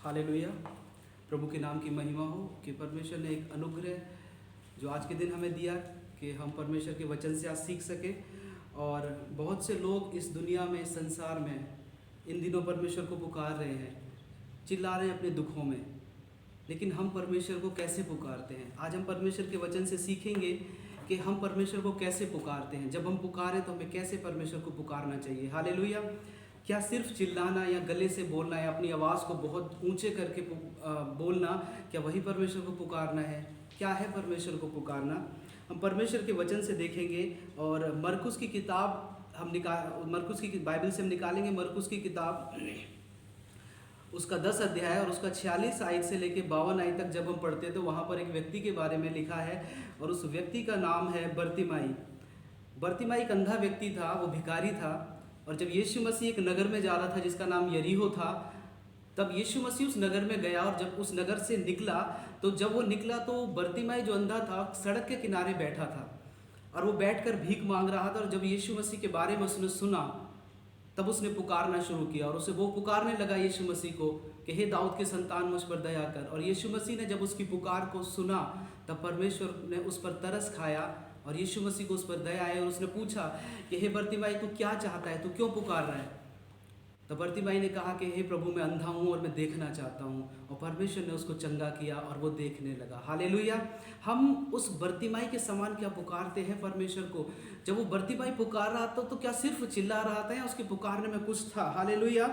Hallelujah. प्रभु के नाम की महिमा हो कि परमेश्वर ने एक अनुग्रह जो आज के दिन हमें दिया कि हम परमेश्वर के वचन से आज सीख सके। और बहुत से लोग इस दुनिया में, इस संसार में इन दिनों परमेश्वर को पुकार रहे हैं, चिल्ला रहे हैं अपने दुखों में, लेकिन हम परमेश्वर को कैसे पुकारते हैं? आज हम परमेश्वर के वचन से सीखेंगे कि हम परमेश्वर को कैसे पुकारते हैं। जब हम पुकारें तो हमें कैसे परमेश्वर को पुकारना चाहिए। हालेलुया। क्या सिर्फ चिल्लाना या गले से बोलना या अपनी आवाज़ को बहुत ऊंचे करके बोलना, क्या वही परमेश्वर को पुकारना है? क्या है परमेश्वर को पुकारना? हम परमेश्वर के वचन से देखेंगे और मरकुस की किताब मरकुस की बाइबल से हम निकालेंगे। मरकुस की किताब उसका 10 अध्याय और उसका 46 आयत से लेके 52 आयत तक जब हम पढ़ते हैं तो वहाँ पर एक व्यक्ति के बारे में लिखा है और उस व्यक्ति का नाम है बर्तिमाई। बर्तिमाई एक अंधा व्यक्ति था, वो भिखारी था। और जब यीशु मसीह एक नगर में जा रहा था जिसका नाम यरीहो था, तब यीशु मसीह उस नगर में गया और जब उस नगर से निकला तो जब वो निकला तो बर्तिमाई जो अंधा था सड़क के किनारे बैठा था और वो बैठकर भीख मांग रहा था। और जब यीशु मसीह के बारे में उसने सुना तब उसने पुकारना शुरू किया और उसे वो पुकारने लगा यीशु मसीह को कि हे दाऊद के संतान, मुझ पर दया कर। और यीशु मसीह ने जब उसकी पुकार को सुना तब परमेश्वर ने उस पर तरस खाया और यीशु मसीह को उस पर दया आई और उसने पूछा कि हे बर्तिमाई, तू क्या चाहता है, तू क्यों पुकार रहा है? तो बर्तिमाई ने कहा कि हे प्रभु, मैं अंधा हूँ और मैं देखना चाहता हूँ। और परमेश्वर ने उसको चंगा किया और वो देखने लगा। हालेलुया। हम उस बर्तिमाई के समान क्या पुकारते हैं परमेश्वर को? जब वो बर्तिमाई पुकार रहा था तो क्या सिर्फ चिल्ला रहा था या उसके पुकारने में कुछ था? हालेलुया।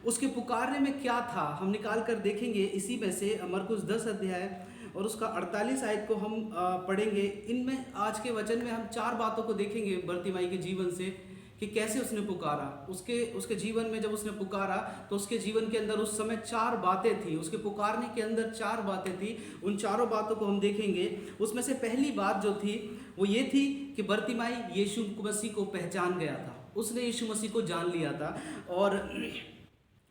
उसके पुकारने में क्या था हम निकाल कर देखेंगे इसी में से। मरकुस 10 अध्याय और उसका 48 आयत को हम पढ़ेंगे। इनमें आज के वचन में हम 4 बातों को देखेंगे बर्तिमाई के जीवन से कि कैसे उसने पुकारा। उसके जीवन में जब उसने पुकारा तो उसके जीवन के अंदर उस समय 4 बातें थी। उसके पुकारने के अंदर 4 बातें थी। उन चारों बातों को हम देखेंगे। उसमें से पहली बात जो थी वो ये थी कि बर्तिमाई यीशु मसीह को पहचान गया था। उसने यीशु मसीह को जान लिया था। और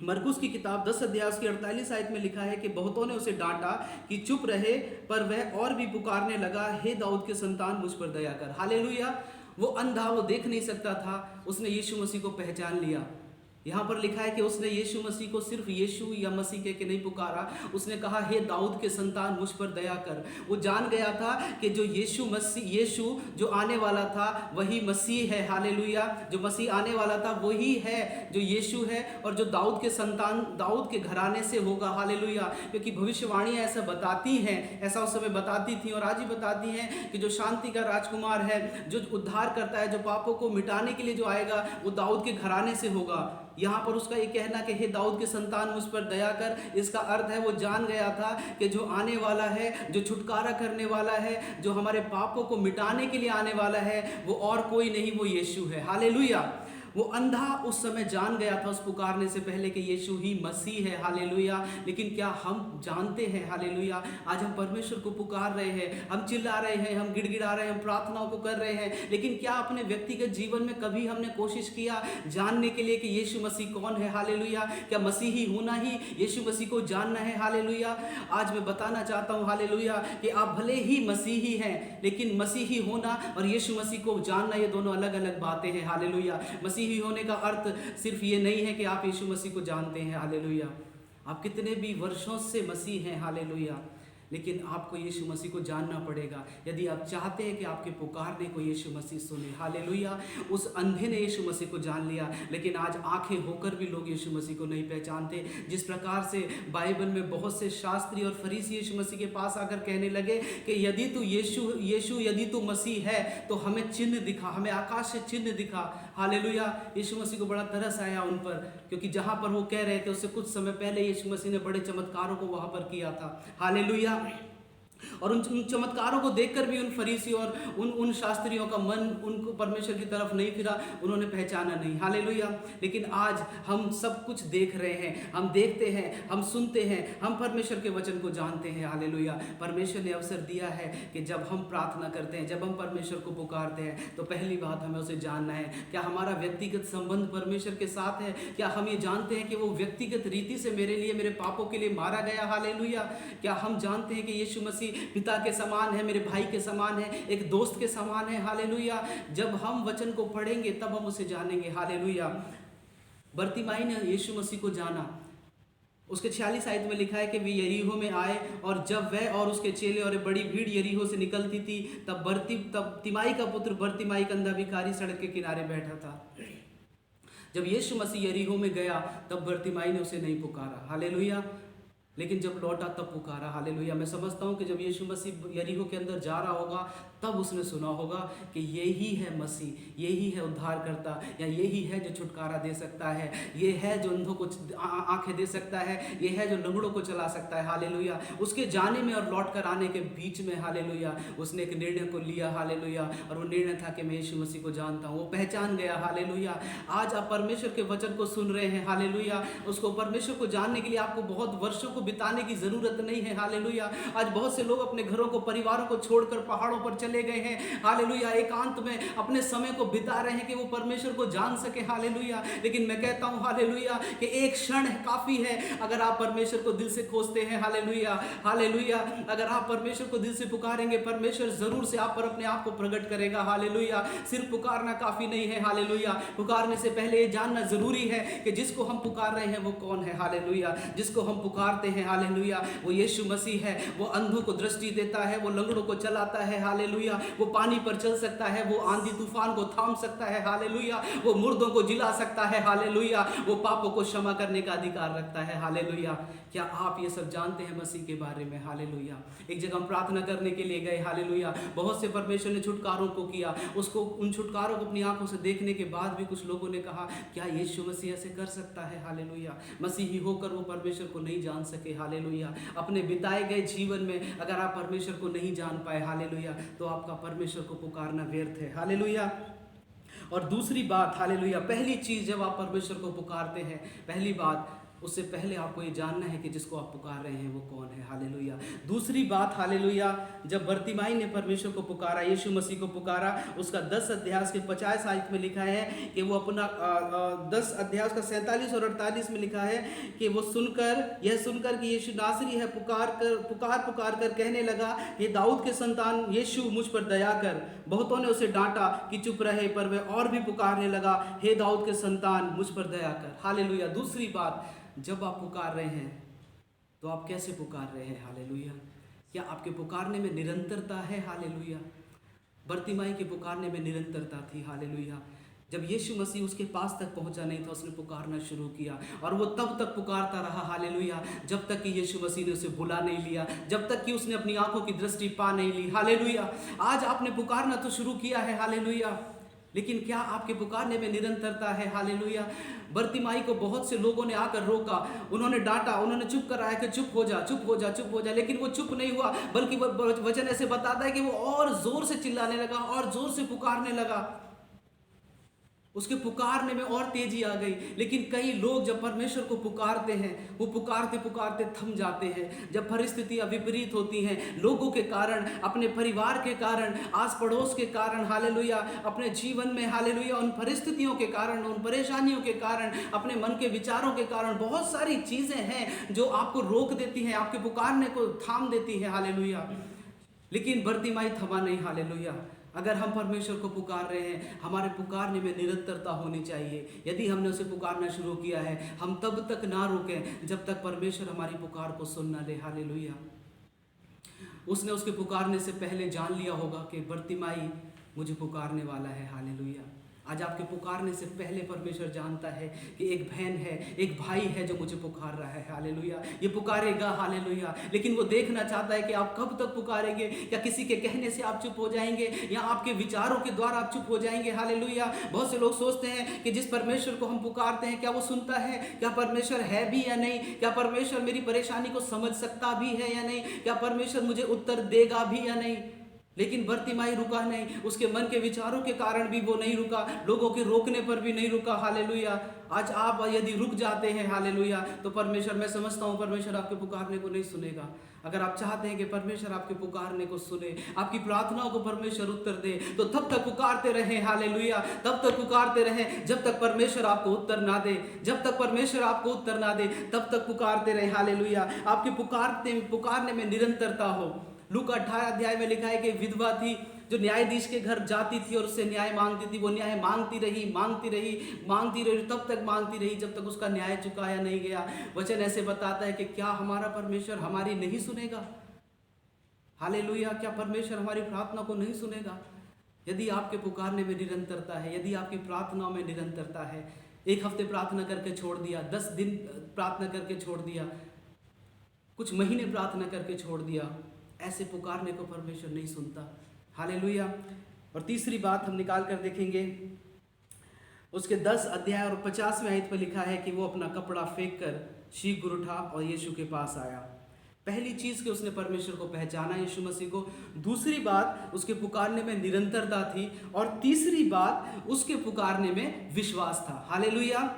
मरकुस की किताब 10 अध्याय उसकी 48 आयत में लिखा है कि बहुतों ने उसे डांटा कि चुप रहे, पर वह और भी पुकारने लगा, हे दाऊद के संतान, मुझ पर दया कर। हालेलुया। वो अंधा, वो देख नहीं सकता था, उसने यीशु मसीह को पहचान लिया। यहाँ पर लिखा है कि उसने यीशु मसीह को सिर्फ यीशु या मसीह कह के नहीं पुकारा, उसने कहा हे दाऊद के संतान, मुझ पर दया कर। वो जान गया था कि जो यीशु जो आने वाला था वही मसीह है। हालेलुया। जो मसीह आने वाला था वही है जो यीशु है और जो दाऊद के संतान, दाऊद के घराने से होगा। हालेलुया। क्योंकि भविष्यवाणियाँ ऐसा बताती हैं, ऐसा उस समय बताती थी और आज भी बताती हैं कि जो शांति का राजकुमार है, जो उद्धार करता है, जो पापों को मिटाने के लिए जो आएगा, वो दाऊद के घराने से होगा। यहाँ पर उसका ये कहना कि हे दाऊद के संतान, मुझ पर दया कर, इसका अर्थ है वो जान गया था कि जो आने वाला है, जो छुटकारा करने वाला है, जो हमारे पापों को मिटाने के लिए आने वाला है, वो और कोई नहीं, वो यीशु है। हालेलुया। वो अंधा उस समय जान गया था उस पुकारने से पहले कि यीशु ही मसीह है। हालेलुया। लेकिन क्या हम जानते हैं? हालेलुया। आज हम परमेश्वर को पुकार रहे हैं, हम चिल्ला रहे हैं, हम गिड़गिड़ा रहे हैं, हम प्रार्थनाओं को कर रहे हैं, लेकिन क्या अपने व्यक्तिगत जीवन में कभी हमने कोशिश किया जानने के लिए कि यीशु मसीह कौन है? हालेलुया। क्या मसीही होना ही यीशु मसीह को जानना है? हालेलुया। आज मैं बताना चाहता हूँ हालेलुया कि आप भले ही मसीही हैं, लेकिन मसीही होना और यीशु मसीह को जानना ये दोनों अलग अलग बातें हैं। हालेलुया। मसीही होने का अर्थ सिर्फ ये नहीं है कि आप यीशु मसीह को जानते हैं। हालेलुया। आप कितने भी वर्षों से मसीह हैं, हालेलुया, लेकिन आपको यीशु मसीह को जानना पड़ेगा यदि आप चाहते हैं कि आपके पुकारने को यीशु मसीह सुने। हालेलुया। उस अंधे ने यीशु मसीह को जान लिया, लेकिन आज आंखें होकर भी लोग यीशु मसीह को नहीं पहचानते। जिस प्रकार से बाइबल में बहुत से शास्त्री और फरीसी यीशु मसीह के पास आकर कहने लगे कि यदि तू यीशु यदि तू मसीह है तो हमें चिन्ह दिखा, हमें आकाश से चिन्ह दिखा। हालेलुया। यीशु मसीह को बड़ा तरस आया उन पर, क्योंकि जहाँ पर वो कह रहे थे उससे कुछ समय पहले यीशु मसीह ने बड़े चमत्कारों को वहाँ पर किया था। हालेलुया। और उन चमत्कारों को देखकर भी उन फरीसी और उन शास्त्रियों का मन उनको परमेश्वर की तरफ नहीं फिरा, उन्होंने पहचाना नहीं। हालेलुया। लेकिन आज हम सब कुछ देख रहे हैं, हम देखते हैं, हम सुनते हैं, हम परमेश्वर के वचन को जानते हैं। हालेलुया। परमेश्वर ने अवसर दिया है कि जब हम प्रार्थना करते हैं, जब हम परमेश्वर को पुकारते हैं, तो पहली बात हमें उसे जानना है। क्या हमारा व्यक्तिगत संबंध परमेश्वर के साथ है? क्या हम ये जानते हैं कि वो व्यक्तिगत रीति से मेरे लिए, मेरे पापों के लिए मारा गया? हालेलुया। क्या हम जानते हैं कि यीशु मसीह पिता के समान है, मेरे भाई के समान है, एक दोस्त के समान है? हालेलुया। जब हम वचन को पढ़ेंगे तब हम उसे जानेंगे। हालेलुया। बर्तिमाई ने यीशु मसीह को जाना, उसके 46 आयत में लिखा है कि वे यरीहो में आए, और जब वह और उसके चेले और एक बड़ी भीड़ यरीहो से निकलती थी, तब तिमाई का पुत्र बरतिमाई अंधा भिखारी सड़क के किनारे बैठा था। जब यीशु मसीह यरीहो में गया तब बरतिमाई ने उसे नहीं पुकारा, हालेलुया, लेकिन जब लौटा तब पुकारा, हालेलुया। मैं समझता हूँ कि जब यीशु मसीह यरीहो के अंदर जा रहा होगा तब उसने सुना होगा कि यही है मसीह, यही है उद्धारकर्ता, या यही है जो छुटकारा दे सकता है, ये है जो अंधों को आंखें दे सकता है, ये है जो लंगड़ों को चला सकता है, हालेलुया। उसके जाने में और लौट कर आने के बीच में, हालेलुया, उसने एक निर्णय को लिया, हालेलुया, और वो निर्णय था कि मैं यीशु मसीह को जानता हूँ। वो पहचान गया, हालेलुया। आज आप परमेश्वर के वचन को सुन रहे हैं, हालेलुया। उसको परमेश्वर को जानने के लिए आपको बहुत वर्षों को बिताने की जरूरत नहीं है, हालेलुया। आज बहुत से लोग अपने घरों को, परिवारों को छोड़कर पहाड़ों पर चले गए हैं, हालेलुया, एकांत में अपने समय को बिता रहे हैं कि वो परमेश्वर को जान सके, हालेलुया। लेकिन मैं कहता हूं, हालेलुया, कि एक क्षण काफी है अगर आप परमेश्वर को दिल से खोजते हैं, हालेलुया, हालेलुया। अगर आप परमेश्वर को दिल से पुकारेंगे, परमेश्वर जरूर से आप पर अपने आप को प्रकट करेगा, हालेलुया। सिर्फ पुकारना काफी नहीं है, हालेलुया। पुकारने से पहले ये जानना जरूरी है कि जिसको हम पुकार रहे हैं वो कौन है, हालेलुया। जिसको हम पुकारते हैं, हालेलुया, वो यीशु मसीह है। वो अंधों को दृष्टि देता है, वो लंगड़ों को चलाता है, हालेलुया। वो पानी पर चल सकता है, वो आंधी तूफान को थाम सकता है, हालेलुया। वो मुर्दों को जिला सकता है, हालेलुया। वो पापों को क्षमा करने का अधिकार रखता है, हालेलुया। क्या आप ये सब जानते हैं मसीह के बारे में, हालेलुया। एक जगह हम प्रार्थना करने के लिए गए, हालेलुया। बहुत से परमेश्वर ने छुटकारों को किया, उसको, उन छुटकारों को अपनी आंखों से देखने के बाद भी कुछ लोगों ने कहा क्या यीशु मसीह ऐसे कर सकता है, हालेलुया। मसीही होकर वो परमेश्वर को नहीं जान सके, हालेलुया। अपने बिताए गए जीवन में अगर आप परमेश्वर को नहीं जान पाए, हालेलुया, तो आपका परमेश्वर को पुकारना व्यर्थ है, हालेलुया। और दूसरी बात, हालेलुया, पहली चीज जब आप परमेश्वर को पुकारते हैं, पहली बात, उससे पहले आपको ये जानना है कि जिसको आप पुकार रहे हैं वो कौन है, हालेलुया। दूसरी बात, हालेलुया, जब बरतिमाई ने परमेश्वर को पुकारा, यीशु मसीह को पुकारा, उसका 10 अध्याय के 50 आयत में लिखा है कि वो अपना 10 अध्याय का 47 और 48 में लिखा है कि वो यह सुनकर कि यीशु नासरी है, पुकार कर कहने लगा, हे दाऊद के संतान यीशु, मुझ पर दया कर। बहुतों ने उसे डांटा कि चुप रहे, पर वह और भी पुकारने लगा, हे दाऊद के संतान मुझ पर दया कर, हालेलुया। दूसरी बात, जब आप पुकार रहे हैं तो आप कैसे पुकार रहे हैं, हालेलुया। क्या आपके पुकारने में निरंतरता है, हालेलुया। बरतिमाई के पुकारने में निरंतरता थी, हालेलुया। जब यीशु मसीह उसके पास तक पहुंचा नहीं था, उसने पुकारना शुरू किया, और वो तब तक पुकारता रहा, हालेलुया, जब तक कि यीशु मसीह ने उसे बुला नहीं लिया, जब तक कि उसने अपनी आंखों की दृष्टि पा नहीं ली, हालेलुया। आज आपने पुकारना तो शुरू किया है, हालेलुया, लेकिन क्या आपके पुकारने में निरंतरता है, हालेलुया। बरतिमाई को बहुत से लोगों ने आकर रोका, उन्होंने डांटा, उन्होंने चुप कराया कि चुप हो जा, चुप हो जा, चुप हो जा, लेकिन वो चुप नहीं हुआ, बल्कि वचन ऐसे बताता है कि वो और जोर से चिल्लाने लगा, और जोर से पुकारने लगा। उसके पुकारने में और तेजी आ गई। लेकिन कई लोग जब परमेश्वर को पुकारते हैं, वो पुकारते पुकारते थम जाते हैं। जब परिस्थितियां विपरीत होती हैं, लोगों के कारण, अपने परिवार के कारण, आस पड़ोस के कारण, हालेलुया, अपने जीवन में, हालेलुया, उन परिस्थितियों के कारण, उन परेशानियों के कारण, अपने मन के विचारों के कारण, बहुत सारी चीजें हैं जो आपको रोक देती हैं, आपके पुकारने को थाम देती हैं, हालेलुया। लेकिन बरतिमाई थमा नहीं, हालेलुया। अगर हम परमेश्वर को पुकार रहे हैं, हमारे पुकारने में निरंतरता होनी चाहिए। यदि हमने उसे पुकारना शुरू किया है, हम तब तक ना रुकें जब तक परमेश्वर हमारी पुकार को सुन ना ले, हालेलुया। उसने उसके पुकारने से पहले जान लिया होगा कि बरतिमाई मुझे पुकारने वाला है, हालेलुया। आज आपके पुकारने से पहले परमेश्वर जानता है कि एक बहन है, एक भाई है जो मुझे पुकार रहा है, हालेलुया। ये पुकारेगा, हालेलुया, लेकिन वो देखना चाहता है कि आप कब तक पुकारेंगे। या किसी के कहने से आप चुप हो जाएंगे, या आपके विचारों के द्वारा आप चुप हो जाएंगे, हालेलुया। बहुत से लोग सोचते हैं कि जिस परमेश्वर को हम पुकारते हैं, क्या वो सुनता है, क्या परमेश्वर है भी या नहीं, क्या परमेश्वर मेरी परेशानी को समझ सकता भी है या नहीं, क्या परमेश्वर मुझे उत्तर देगा भी या नहीं। लेकिन बरतिमाई रुका नहीं, उसके मन के विचारों के कारण भी वो नहीं रुका, लोगों के रोकने पर भी नहीं रुका, हालेलुया। आज आप यदि रुक जाते हैं, हालेलुया, तो परमेश्वर, मैं समझता हूँ परमेश्वर आपके पुकारने को नहीं सुनेगा। अगर आप चाहते हैं कि परमेश्वर आपके पुकारने को सुने, आपकी प्रार्थनाओं को परमेश्वर उत्तर दे, तो तब तक पुकारते रहें, हालेलुया, तब तक पुकारते रहें जब तक परमेश्वर आपको उत्तर ना दे। जब तक परमेश्वर आपको उत्तर ना दे तब तक पुकारते रहें, हालेलुया। आपके पुकारने में निरंतरता हो। लूका 18 अध्याय में लिखा है कि विधवा थी, जो न्यायाधीश के घर जाती थी और उससे न्याय मांगती थी, वो न्याय मांगती रही, तब तक मांगती रही जब तक उसका न्याय चुकाया नहीं गया। वचन ऐसे बताता है कि क्या हमारा परमेश्वर हमारी नहीं सुनेगा? हालेलुया! क्या परमेश्वर हमारी प्रार्थना को नहीं सुनेगा? यदि आपके पुकारने में निरंतरता है, यदि आपकी प्रार्थनाओं में निरंतरता है, एक हफ्ते प्रार्थना करके छोड़ दिया, 10 दिन प्रार्थना करके छोड़ दिया, कुछ महीने प्रार्थना करके छोड़ दिया, ऐसे पुकारने को परमेश्वर नहीं सुनता। हालेलुया! और तीसरी बात हम निकाल कर देखेंगे, उसके 10 अध्याय और 50वें आयत पर लिखा है कि वो अपना कपड़ा फेंक कर शीघ्र उठा और यीशु के पास आया। पहली चीज कि उसने परमेश्वर को पहचाना, यीशु मसीह को। दूसरी बात, उसके पुकारने में निरंतरता थी। और तीसरी बात, उसके पुकारने में विश्वास था। हालेलुया!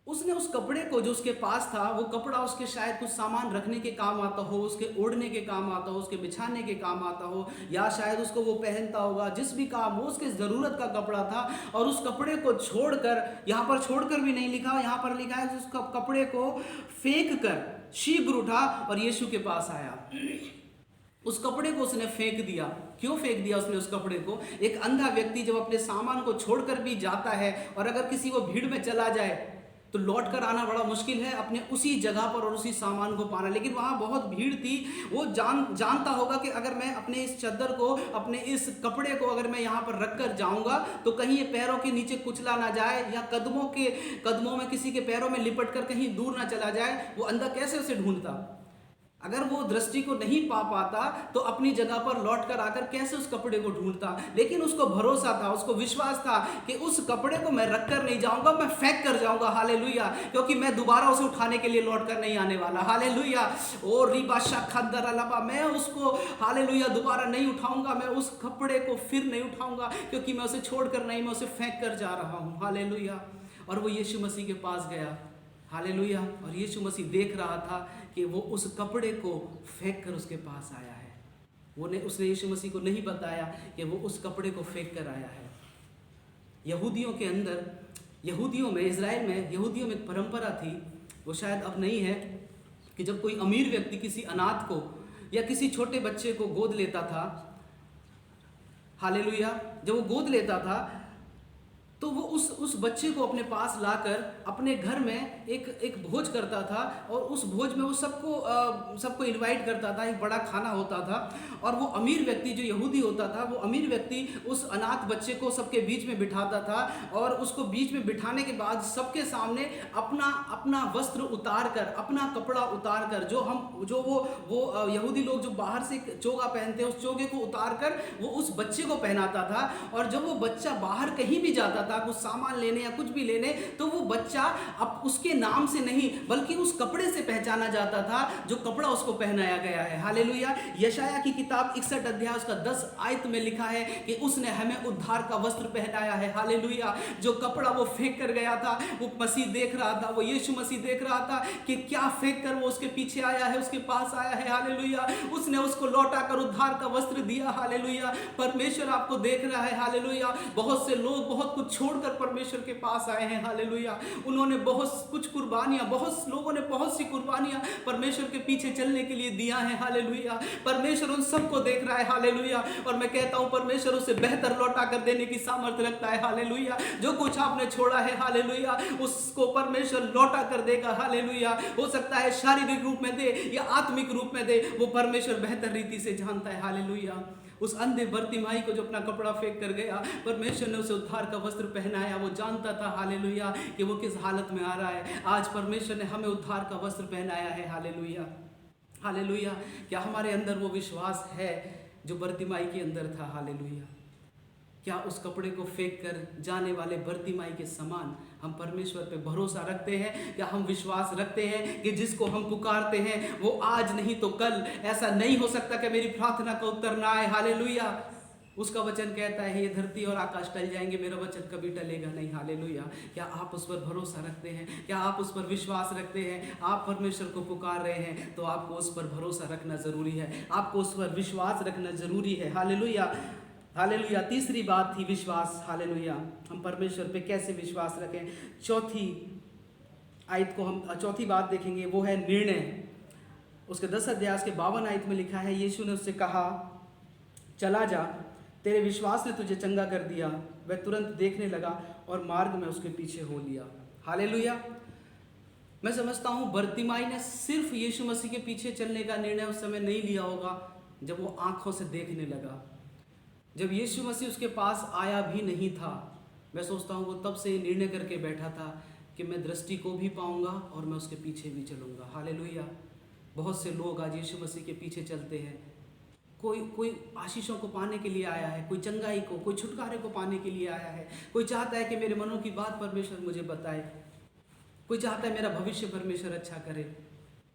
उसने उस कपड़े को जो उसके पास था, वो कपड़ा उसके शायद कुछ सामान रखने के काम आता हो, उसके ओढ़ने के काम आता हो, उसके बिछाने के काम आता हो, या शायद उसको वो पहनता होगा। जिस भी काम, वो उसके ज़रूरत का कपड़ा था। और उस कपड़े को छोड़कर, यहाँ पर छोड़कर भी नहीं लिखा, यहाँ पर लिखा है उस कपड़े को फेंक कर शीघ्र उठा और यीशु के पास आया। उस कपड़े को उसने फेंक दिया। क्यों फेंक दिया उसने उस कपड़े को? एक अंधा व्यक्ति जब अपने सामान को छोड़कर भी जाता है और अगर किसी वो भीड़ में चला जाए तो लौट कर आना बड़ा मुश्किल है, अपने उसी जगह पर और उसी सामान को पाना। लेकिन वहाँ बहुत भीड़ थी। वो जानता होगा कि अगर मैं अपने इस चद्दर को, अपने इस कपड़े को अगर मैं यहाँ पर रख कर जाऊँगा तो कहीं ये पैरों के नीचे कुचला ना जाए, या कदमों में किसी के पैरों में लिपट कर कहीं दूर ना चला जाए। वो अंधा कैसे उसे ढूंढता? अगर वो दृष्टि को नहीं पा पाता तो अपनी जगह पर लौट कर आकर कैसे उस कपड़े को ढूंढता? लेकिन उसको भरोसा था, उसको विश्वास था कि उस कपड़े को मैं रख कर नहीं जाऊंगा, मैं फेंक कर जाऊंगा। हालेलुया! क्योंकि मैं दोबारा उसे उठाने के लिए लौट कर नहीं आने वाला। हालेलुया! ओ रिबा शखदर लबा, मैं उसको हालेलुया दोबारा नहीं उठाऊंगा, मैं उस कपड़े को फिर नहीं उठाऊंगा, क्योंकि मैं उसे छोड़कर नहीं, मैं उसे फेंक कर जा रहा हूं। हालेलुया! और वो यीशु मसीह के पास गया। हालेलुया! और यीशु मसीह देख रहा था कि वो उस कपड़े को फेंक कर उसके पास आया है। उसने यीशु मसीह को नहीं बताया कि वो उस कपड़े को फेंक कर आया है। यहूदियों में, इज़राइल में, यहूदियों में एक परंपरा थी, वो शायद अब नहीं है, कि जब कोई अमीर व्यक्ति किसी अनाथ को या किसी छोटे बच्चे को गोद लेता था, हालेलुया, जब वो गोद लेता था तो वो उस बच्चे को अपने पास लाकर अपने घर में एक भोज करता था। और उस भोज में वो सबको इनवाइट करता था, एक बड़ा खाना होता था। और वो अमीर व्यक्ति जो यहूदी होता था, वो अमीर व्यक्ति उस अनाथ बच्चे को सबके बीच में बिठाता था। और उसको बीच में बिठाने के बाद सबके सामने अपना वस्त्र उतार कर, अपना कपड़ा उतार कर, वो यहूदी लोग जो बाहर से चोगा पहनते हैं, उस चोगे को उतार कर वो उस बच्चे को पहनाता था। और जब वो बच्चा बाहर कहीं भी जाता था कुछ सामान लेने या कुछ भी लेने, तो वो बच्चा अब उसके नाम से नहीं बल्कि उस कपड़े से पहचाना जाता था जो कपड़ा उसको पहनाया गया है। हालेलुया! यशाया की किताब 61 अध्याय उसका 10 आयत में लिखा है कि उसने हमें उद्धार का वस्त्र पहनाया है। हालेलुया! जो कपड़ा वो फेंक कर गया था, वो मसीह देख रहा था, वो यीशु मसीह देख रहा था कि क्या फेंक कर वो उसके पीछे आया है, उसके पास आया है। हालेलुया! उसने उसको लौटा कर उद्धार का वस्त्र दिया। हालेलुया! परमेश्वर आपको देख रहा है। हालेलुया! बहुत से लोग बहुत कुछ छोड़कर परमेश्वर के पास आए हैं। हालेलुया! उन्होंने बहुत कुछ कुर्बानियां, बहुत लोगों ने बहुत सी कुर्बानियां परमेश्वर के पीछे चलने के लिए दिया है। हालेलुया! परमेश्वर उन सबको देख रहा है। हालेलुया! और मैं कहता हूं परमेश्वर उसे बेहतर लौटा कर देने की सामर्थ्य रखता है। हालेलुया! जो कुछ आपने छोड़ा है, हालेलुया, उसको परमेश्वर लौटा कर देगा। हालेलुया! हो सकता है शारीरिक रूप में दे या आत्मिक रूप में दे, वो परमेश्वर बेहतर रीति से जानता है। हालेलुया! उस अंधे बर्तिमाई को जो अपना कपड़ा फेंक कर गया, परमेश्वर ने उसे उद्धार का वस्त्र पहनाया। वो जानता था, हालेलुया, कि वो किस हालत में आ रहा है। आज परमेश्वर ने हमें उद्धार का वस्त्र पहनाया है। हालेलुया! हालेलुया! क्या हमारे अंदर वो विश्वास है जो बर्तिमाई के अंदर था? हालेलुया! क्या उस कपड़े को फेंक कर जाने वाले बर्तिमाई के समान हम परमेश्वर पे भरोसा रखते हैं? क्या हम विश्वास रखते हैं कि जिसको हम पुकारते हैं वो आज नहीं तो कल, ऐसा नहीं हो सकता कि मेरी प्रार्थना का उत्तर ना आए? हालेलुया! उसका वचन कहता है ये धरती और आकाश टल जाएंगे, मेरा वचन कभी टलेगा नहीं। हालेलुया! क्या आप उस पर भरोसा रखते हैं? क्या आप उस पर विश्वास रखते हैं? आप परमेश्वर को पुकार रहे हैं तो आपको उस पर भरोसा रखना जरूरी है, आपको उस पर विश्वास रखना जरूरी है। हालेलुया! हालेलुया! तीसरी बात थी विश्वास। हालेलुया! हम परमेश्वर पे कैसे विश्वास रखें? चौथी बात देखेंगे, वो है निर्णय। उसके 10 अध्याय के 52 आयत में लिखा है, यीशु ने उससे कहा, चला जा, तेरे विश्वास ने तुझे चंगा कर दिया। वह तुरंत देखने लगा और मार्ग में उसके पीछे हो लिया। हालेलुया। मैं समझता हूँ बर्तिमाई ने सिर्फ यीशु मसीह के पीछे चलने का निर्णय उस समय नहीं लिया होगा जब वो आंखों से देखने लगा। जब यीशु मसीह उसके पास आया भी नहीं था, मैं सोचता हूँ वो तब से निर्णय करके बैठा था कि मैं दृष्टि को भी पाऊंगा और मैं उसके पीछे भी चलूंगा। हालेलुया। बहुत से लोग आज यीशु मसीह के पीछे चलते हैं। कोई आशीषों को पाने के लिए आया है, कोई चंगाई को, कोई छुटकारे को पाने के लिए आया है, कोई चाहता है कि मेरे मनों की बात परमेश्वर मुझे बताए, कोई चाहता है मेरा भविष्य परमेश्वर अच्छा करे।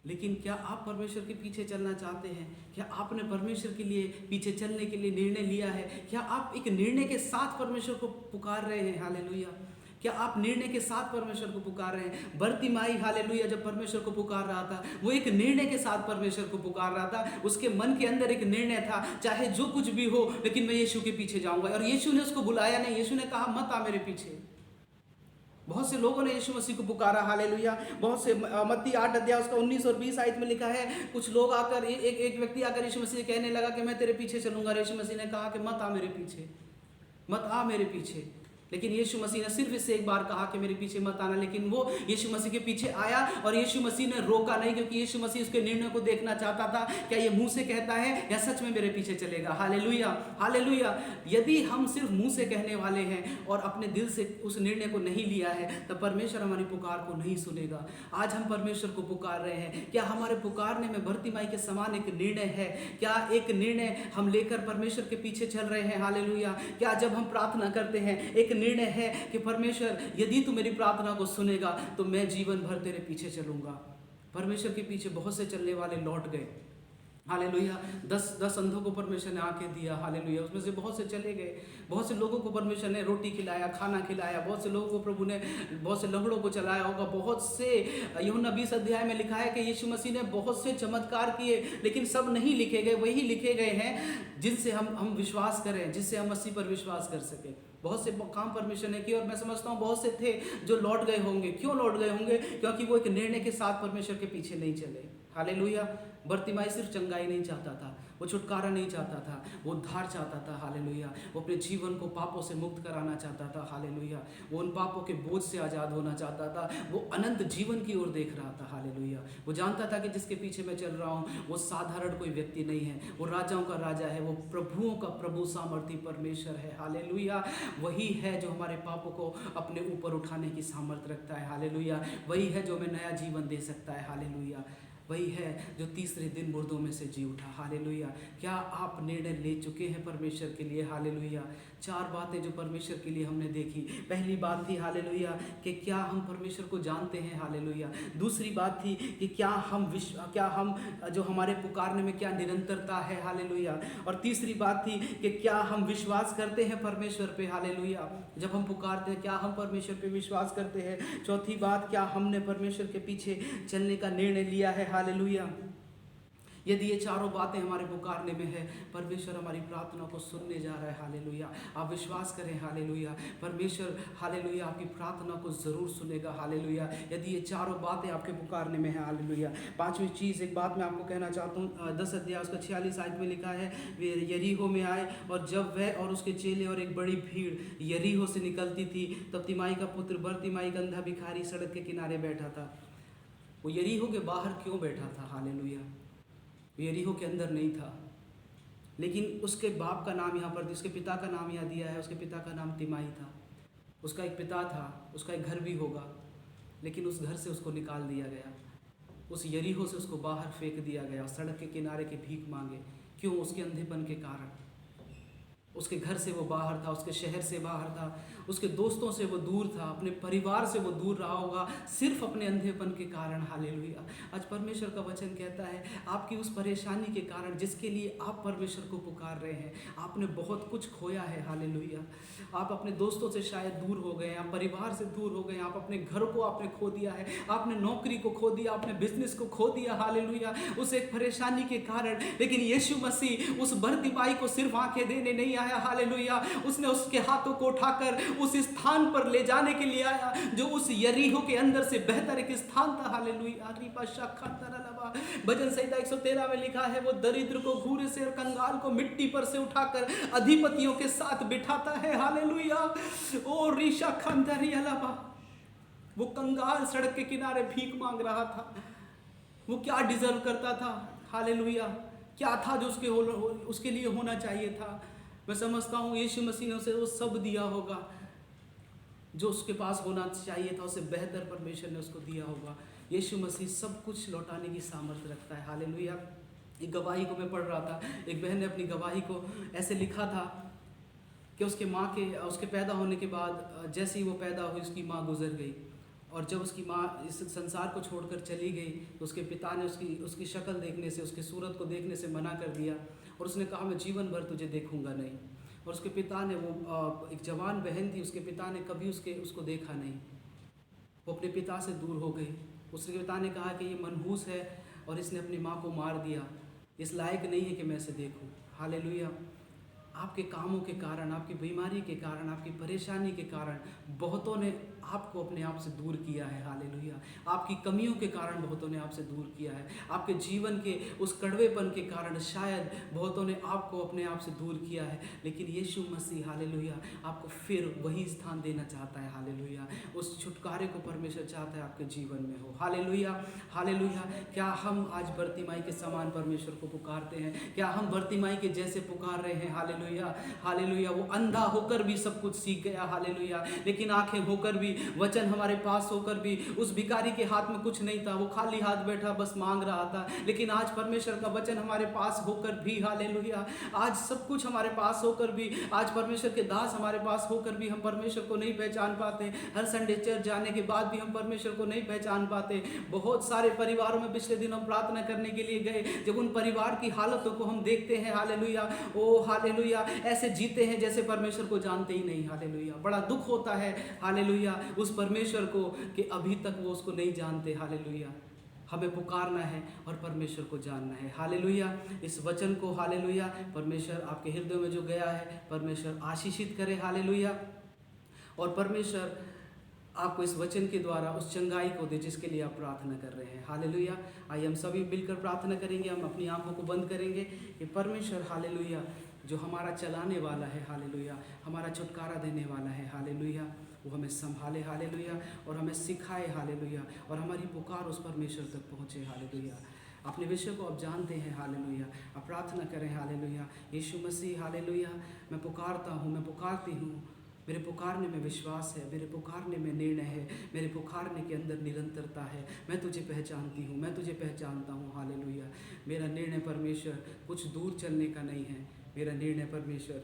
लेकिन क्या आप परमेश्वर के पीछे चलना चाहते हैं? क्या आपने परमेश्वर के लिए पीछे चलने के लिए निर्णय लिया है? क्या आप एक निर्णय के साथ परमेश्वर को पुकार रहे हैं? हालेलुया। क्या आप निर्णय के साथ परमेश्वर को पुकार रहे हैं? बर्तिमाई हालेलुया जब परमेश्वर को पुकार रहा था, वो एक निर्णय के साथ परमेश्वर को पुकार रहा था। उसके मन के अंदर एक निर्णय था, चाहे जो कुछ भी हो लेकिन मैं यीशु के पीछे जाऊंगा। और यीशु ने उसको बुलाया नहीं, यीशु ने कहा मत आ मेरे पीछे। बहुत से लोगों ने यीशु मसीह को पुकारा। हालेलुया। बहुत से मत्ती 8 अध्याय उसका 19 और 20 आयत में लिखा है, कुछ लोग आकर एक व्यक्ति आकर यीशु मसीह से कहने लगा कि मैं तेरे पीछे चलूंगा। यीशु मसीह ने कहा कि मत आ मेरे पीछे, मत आ मेरे पीछे। लेकिन यीशु मसीह ने सिर्फ इससे एक बार कहा कि मेरे पीछे मत आना, लेकिन वो यीशु मसीह के पीछे आया और यीशु मसीह ने रोका नहीं, क्योंकि यीशु मसीह उसके निर्णय को देखना चाहता था, क्या ये मुंह से कहता है या सच में मेरे पीछे चलेगा। हालेलुया। हालेलुया। यदि हम सिर्फ मुंह से कहने वाले हैं और अपने दिल से उस निर्णय को नहीं लिया है, तब परमेश्वर हमारी पुकार को नहीं सुनेगा। आज हम परमेश्वर को पुकार रहे हैं, क्या हमारे पुकारने में बर्तिमाई के समान एक निर्णय है? क्या एक निर्णय हम लेकर परमेश्वर के पीछे चल रहे हैं? हालेलुया। क्या जब हम प्रार्थना करते हैं एक निर्णय है कि परमेश्वर यदि तू मेरी प्रार्थना को सुनेगा तो मैं जीवन भर तेरे पीछे चलूंगा। परमेश्वर के पीछे बहुत से चलने वाले लौट गए। हालेलुया। 10 अंधों को परमेश्वर ने आके दिया। हालेलुया। उसमें से बहुत से चले गए। बहुत से लोगों को परमेश्वर ने रोटी खिलाया, खाना खिलाया। बहुत से लोगों को प्रभु ने, बहुत से लंगड़ों को चलाया होगा। बहुत से, यूहन्ना 20 अध्याय में लिखा है कि यीशु मसीह ने बहुत से चमत्कार किए, लेकिन सब नहीं लिखे गए। वही लिखे गए हैं जिनसे हम विश्वास करें, जिससे हम मसीह पर विश्वास कर सकें। बहुत से काम परमेश्वर ने किए और मैं समझता हूँ बहुत से थे जो लौट गए होंगे। क्यों लौट गए होंगे? क्योंकि वो एक निर्णय के साथ परमेश्वर के पीछे नहीं चले। हालेलुया। बर्तिमाई सिर्फ चंगाई नहीं चाहता था, वो छुटकारा नहीं चाहता था, वो उद्धार चाहता था। हालेलुया। वो अपने जीवन को पापों से मुक्त कराना चाहता था। हालेलुया। वो उन पापों के बोझ से आज़ाद होना चाहता था। वो अनंत जीवन की ओर देख रहा था। हालेलुया। वो जानता था कि जिसके पीछे मैं चल रहा हूँ वो साधारण कोई व्यक्ति नहीं है, वो राजाओं का राजा है, वो प्रभुओं का प्रभु सामर्थी परमेश्वर है। हालेलुया। वही है जो हमारे पापों को अपने ऊपर उठाने की सामर्थ्य रखता है। हालेलुया। वही है जो हमें नया जीवन दे सकता है। हालेलुया। वही है जो तीसरे दिन मुर्दों में से जी उठा। हालेलुया। क्या आप निर्णय ले चुके हैं परमेश्वर के लिए? हालेलुया। 4 बातें जो परमेश्वर के लिए हमने देखी। पहली बात थी हालेलुया कि क्या हम परमेश्वर को जानते हैं। हालेलुया। दूसरी बात थी कि क्या हम जो हमारे पुकारने में क्या निरंतरता है। हालेलुया। और तीसरी बात थी कि क्या हम विश्वास करते हैं परमेश्वर पे। हालेलुया। जब हम पुकारते हैं क्या हम परमेश्वर पे विश्वास करते हैं। चौथी बात, क्या हमने परमेश्वर के पीछे चलने का निर्णय लिया है। हालेलुया। यदि ये चारों बातें हमारे पुकारने में है, परमेश्वर हमारी प्रार्थना को सुनने जा रहा है। हालेलुया। आप विश्वास करें। हालेलुया। परमेश्वर हालेलुया आपकी प्रार्थना को ज़रूर सुनेगा। हालेलुया। यदि ये चारों बातें आपके पुकारने में है। हालेलुया। 5वीं चीज़, एक बात मैं आपको कहना चाहता हूँ। 10 अध्याय उसका 46 आयत में लिखा है, वे यरीहो में आए और जब वह और उसके चेले और एक बड़ी भीड़ यरीहो से निकलती थी, तब तिमाई का पुत्र बर्तिमाई अंधा भिखारी सड़क के किनारे बैठा था। वो यरीहो के बाहर क्यों बैठा था? हालेलुया। यरीहो के अंदर नहीं था, लेकिन उसके बाप का नाम यहाँ पर, उसके पिता का नाम यहाँ दिया है। उसके पिता का नाम तिमाई था। उसका एक पिता था, उसका एक घर भी होगा, लेकिन उस घर से उसको निकाल दिया गया। उस यरीहो से उसको बाहर फेंक दिया गया, सड़क के किनारे के भीख मांगे। क्यों? उसके अंधेपन के कारण। उसके घर से वो बाहर था, उसके शहर से बाहर था, उसके दोस्तों से वो दूर था, अपने परिवार से वो दूर रहा होगा, सिर्फ अपने अंधेपन के कारण। हालेलुया। आज परमेश्वर का वचन कहता है आपकी उस परेशानी के कारण जिसके लिए आप परमेश्वर को पुकार रहे हैं, आपने बहुत कुछ खोया है। हालेलुया। आप अपने दोस्तों से शायद दूर हो गए, आप परिवार से दूर हो गए, आप अपने घर को आपने खो दिया है, आपने नौकरी को खो दिया, आपने बिजनेस को खो दिया। हालेलुया। उस एक परेशानी के कारण। लेकिन यीशु मसीह उस बर्तिमाई को सिर्फ आंखें देने नहीं आया। हालेलुया। उसने उसके हाथों को उठाकर उस स्थान पर ले जाने के लिए आया जो उस यरीहो के अंदर से बेहतर एक स्थान था। हालेलुया। होगा। भजन संहिता 113 में लिखा है, वो दरिद्र को घूरे से और कंगाल को मिट्टी पर से उठाकर अधिपतियों के साथ बिठाता है। हालेलुया। ओ रीशा खंदरी अलावा, वो कंगाल सड़क के किनारे भीख मांग रहा था, वो क्या डिजर्व करता था? हालेलुया। क्या था जो उसके लिए होना चाहिए था? मैं समझता हूँ यीशु मसीह ने उसे वो सब दिया होगा जो उसके पास होना चाहिए था, उससे बेहतर परमेश्वर ने उसको दिया होगा। यीशु मसीह सब कुछ लौटाने की सामर्थ्य रखता है। हालेलुया। एक गवाही को मैं पढ़ रहा था, एक बहन ने अपनी गवाही को ऐसे लिखा था कि उसके पैदा होने के बाद जैसे ही वो पैदा हुई उसकी माँ गुजर गई, और जब उसकी माँ इस संसार को छोड़कर चली गई तो उसके पिता ने उसकी शक्ल देखने से, उसकी सूरत को देखने से मना कर दिया, और उसने कहा मैं जीवन भर तुझे देखूंगा नहीं। और उसके पिता ने, वो एक जवान बहन थी, उसके पिता ने कभी उसको देखा नहीं, वो अपने पिता से दूर हो गई। उसके पिता ने कहा कि ये मनहूस है और इसने अपनी माँ को मार दिया, इस लायक नहीं है कि मैं इसे देखूँ। हालेलुया। आपके कामों के कारण, आपकी बीमारी के कारण, आपकी परेशानी के कारण बहुतों ने आपको अपने आप से दूर किया है। हालेलुया। आपकी कमियों के कारण बहुतों ने आपसे दूर किया है। आपके जीवन के उस कड़वेपन के कारण शायद बहुतों ने आपको अपने आप से दूर किया है, लेकिन यीशु मसीह हालेलुया आपको फिर वही स्थान देना चाहता है। हालेलुया। उस छुटकारे को परमेश्वर चाहता है आपके जीवन में हो। हालेलुया। हालेलुया। क्या हम आज बर्तिमाई के समान परमेश्वर को पुकारते हैं? क्या हम बर्तिमाई के जैसे पुकार रहे हैं? हालेलुया। हालेलुया। वो अंधा होकर भी सब कुछ सीख गया। हालेलुया। लेकिन आंखें होकर भी, वचन हमारे पास होकर भी, उस भिखारी के हाथ में कुछ नहीं था, वो खाली हाथ बैठा बस मांग रहा था। लेकिन आज परमेश्वर का वचन हमारे पास होकर भी, हालेलुया, आज सब कुछ हमारे पास होकर भी, आज परमेश्वर के दास हमारे पास होकर भी हम परमेश्वर को नहीं पहचान पाते। हर संडे चर्च जाने के बाद भी हम परमेश्वर को नहीं पहचान पाते। बहुत सारे परिवारों में पिछले दिन हम प्रार्थना करने के लिए गए, जब उन परिवार की हालतों को हम देखते हैं, हालेलुया, ओ हालेलुया, ऐसे जीते हैं जैसे परमेश्वर को जानते ही नहीं। हालेलुया। बड़ा दुख होता है, हालेलुया, उस परमेश्वर को कि अभी तक वो उसको नहीं जानते। हालेलुया। हमें पुकारना है और परमेश्वर को जानना है। हालेलुया। इस वचन को, हालेलुया, परमेश्वर आपके हृदय में जो गया है परमेश्वर आशीषित करे। हालेलुया। और परमेश्वर आपको इस वचन के द्वारा उस चंगाई को दे जिसके लिए आप प्रार्थना कर रहे हैं। हालेलुया। आइए हम सभी मिलकर प्रार्थना करेंगे। हम अपनी आंखों को बंद करेंगे कि परमेश्वर, हालेलुया, जो हमारा चलाने वाला है, हालेलुया, हमारा छुटकारा देने वाला है, हालेलुया, वो हमें संभाले, हालेलुया, और हमें सिखाए, हालेलुया, और हमारी पुकार उस परमेश्वर तक पहुँचे। हालेलुया। अपने विषय को आप जानते हैं। हालेलुया। आप प्रार्थना करें। हालेलुया। यीशु मसीह, हालेलुया, मैं पुकारता हूँ, मैं पुकारती हूँ। मेरे पुकारने में विश्वास है, मेरे पुकारने में निर्णय है, मेरे पुकारने के अंदर निरंतरता है। मैं तुझे पहचानती हूँ, मैं तुझे पहचानता हूँ। हालेलुया। मेरा निर्णय परमेश्वर कुछ दूर चलने का नहीं है, मेरा निर्णय परमेश्वर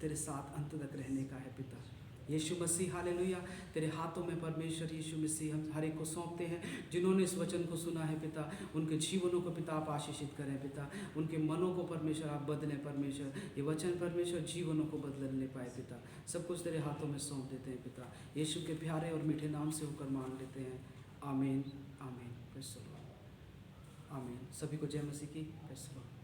तेरे साथ अंत तक रहने का है। पिता यीशु मसीह, हालेलुया, तेरे हाथों में परमेश्वर यीशु मसीह हम हर एक को सौंपते हैं जिन्होंने इस वचन को सुना है। पिता उनके जीवनों को पिता आप आशीषित करें। पिता उनके मनों को परमेश्वर आप बदलें। परमेश्वर ये वचन परमेश्वर जीवनों को बदलने पाए। पिता सब कुछ तेरे हाथों में सौंप देते हैं। पिता यीशु के प्यारे और मीठे नाम से होकर मांग लेते हैं। आमीन। आमीन। Praise the Lord. आमीन। सभी को जय मसीह की। Praise the Lord.